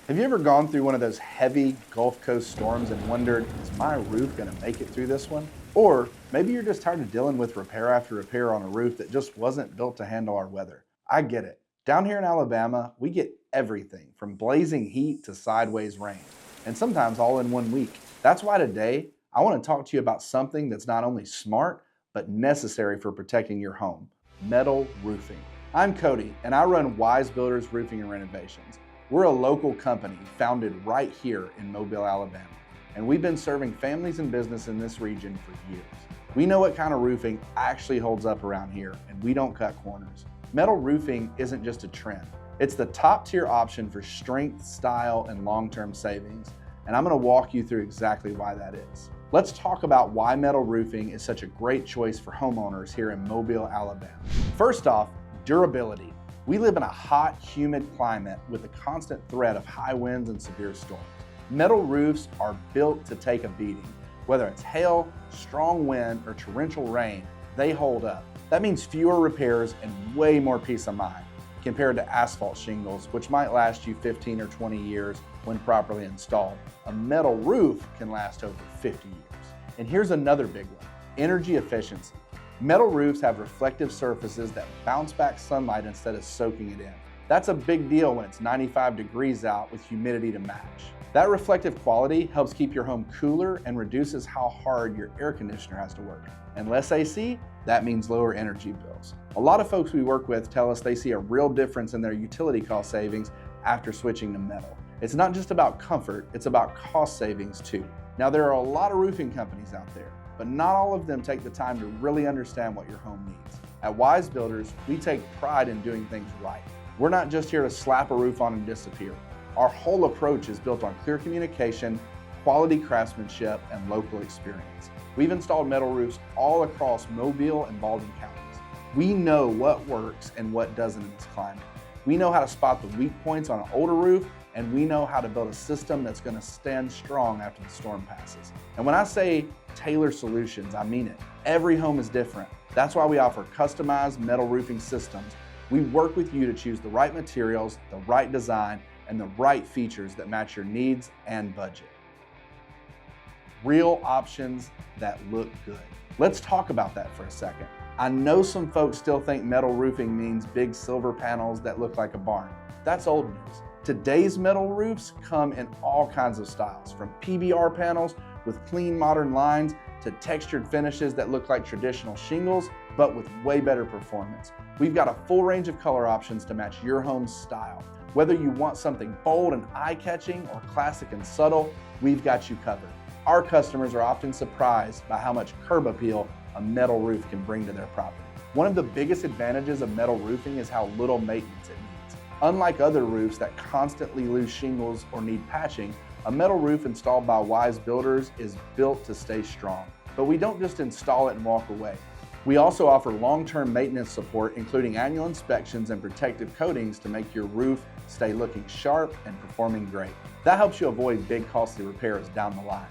Have you ever gone through one of those heavy Gulf Coast storms and wondered, is my roof gonna make it through this one? Or maybe you're just tired of dealing with repair after repair on a roof that just wasn't built to handle our weather. I get it. Down here in Alabama, we get everything from blazing heat to sideways rain, and sometimes all in one week. That's why today, I wanna talk to you about something that's not only smart, but necessary for protecting your home: metal roofing. I'm Cody, and I run Wise Builders Roofing and Renovations. We're a local company founded right here in Mobile, Alabama, and we've been serving families and business in this region for years. We know what kind of roofing actually holds up around here, and we don't cut corners. Metal roofing isn't just a trend. It's the top tier option for strength, style, and long-term savings, and I'm gonna walk you through exactly why that is. Let's talk about why metal roofing is such a great choice for homeowners here in Mobile, Alabama. First off, durability. We live in a hot, humid climate with the constant threat of high winds and severe storms. Metal roofs are built to take a beating. Whether it's hail, strong wind, or torrential rain, they hold up. That means fewer repairs and way more peace of mind compared to asphalt shingles, which might last you 15 or 20 years when properly installed. A metal roof can last over 50 years. And here's another big one: energy efficiency. Metal roofs have reflective surfaces that bounce back sunlight instead of soaking it in. That's a big deal when it's 95 degrees out with humidity to match. That reflective quality helps keep your home cooler and reduces how hard your air conditioner has to work. And less AC, that means lower energy bills. A lot of folks we work with tell us they see a real difference in their utility cost savings after switching to metal. It's not just about comfort, it's about cost savings too. Now, there are a lot of roofing companies out there, but not all of them take the time to really understand what your home needs. At Wise Builders, we take pride in doing things right. We're not just here to slap a roof on and disappear. Our whole approach is built on clear communication, quality craftsmanship, and local experience. We've installed metal roofs all across Mobile and Baldwin counties. We know what works and what doesn't in this climate. We know how to spot the weak points on an older roof, and we know how to build a system that's gonna stand strong after the storm passes. And when I say tailor solutions, I mean it. Every home is different. That's why we offer customized metal roofing systems. We work with you to choose the right materials, the right design, and the right features that match your needs and budget. Real options that look good. Let's talk about that for a second. I know some folks still think metal roofing means big silver panels that look like a barn. That's old news. Today's metal roofs come in all kinds of styles, from PBR panels with clean modern lines to textured finishes that look like traditional shingles, but with way better performance. We've got a full range of color options to match your home's style. Whether you want something bold and eye-catching or classic and subtle, we've got you covered. Our customers are often surprised by how much curb appeal a metal roof can bring to their property. One of the biggest advantages of metal roofing is how little maintenance it needs. Unlike other roofs that constantly lose shingles or need patching, a metal roof installed by Wise Builders is built to stay strong. But we don't just install it and walk away. We also offer long-term maintenance support, including annual inspections and protective coatings to make your roof stay looking sharp and performing great. That helps you avoid big costly repairs down the line.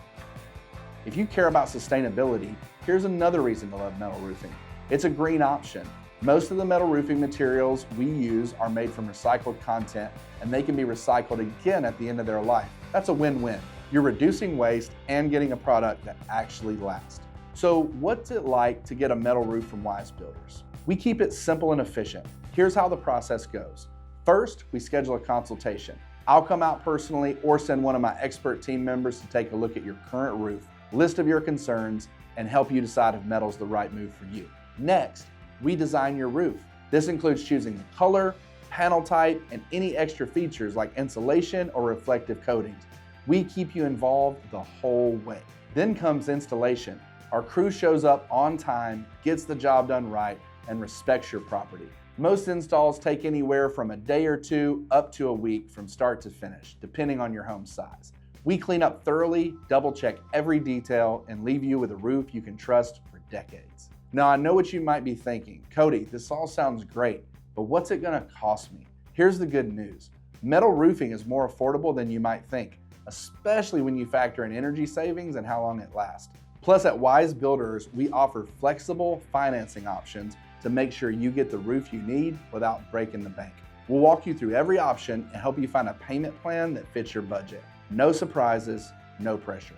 If you care about sustainability, here's another reason to love metal roofing. It's a green option. Most of the metal roofing materials we use are made from recycled content, and they can be recycled again at the end of their life. That's a win-win. You're reducing waste and getting a product that actually lasts. So what's it like to get a metal roof from Wise Builders? We keep it simple and efficient. Here's how the process goes. First, we schedule a consultation. I'll come out personally or send one of my expert team members to take a look at your current roof, list of your concerns, and help you decide if metal's the right move for you. Next, we design your roof. This includes choosing the color, panel type, and any extra features like insulation or reflective coatings. We keep you involved the whole way. Then comes installation. Our crew shows up on time, gets the job done right, and respects your property. Most installs take anywhere from a day or two up to a week from start to finish, depending on your home size. We clean up thoroughly, double check every detail, and leave you with a roof you can trust for decades. Now, I know what you might be thinking. Cody, this all sounds great, but what's it gonna cost me? Here's the good news. Metal roofing is more affordable than you might think, especially when you factor in energy savings and how long it lasts. Plus, at Wise Builders, we offer flexible financing options to make sure you get the roof you need without breaking the bank. We'll walk you through every option and help you find a payment plan that fits your budget. No surprises, no pressure.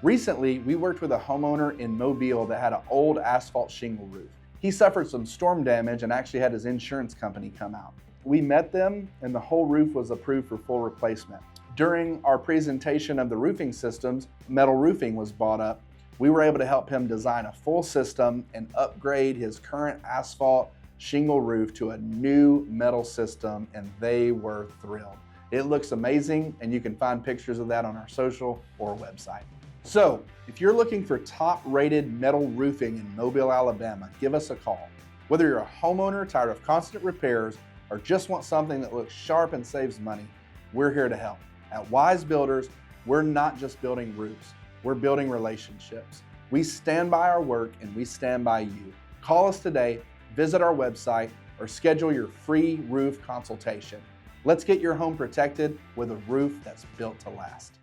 Recently, we worked with a homeowner in Mobile that had an old asphalt shingle roof. He suffered some storm damage and actually had his insurance company come out. We met them and the whole roof was approved for full replacement. During our presentation of the roofing systems, metal roofing was brought up. We were able to help him design a full system and upgrade his current asphalt shingle roof to a new metal system, and they were thrilled. It looks amazing, and you can find pictures of that on our social or website. So, if you're looking for top-rated metal roofing in Mobile, Alabama, give us a call. Whether you're a homeowner tired of constant repairs or just want something that looks sharp and saves money, we're here to help. At Wise Builders, we're not just building roofs, we're building relationships. We stand by our work and we stand by you. Call us today, visit our website, or schedule your free roof consultation. Let's get your home protected with a roof that's built to last.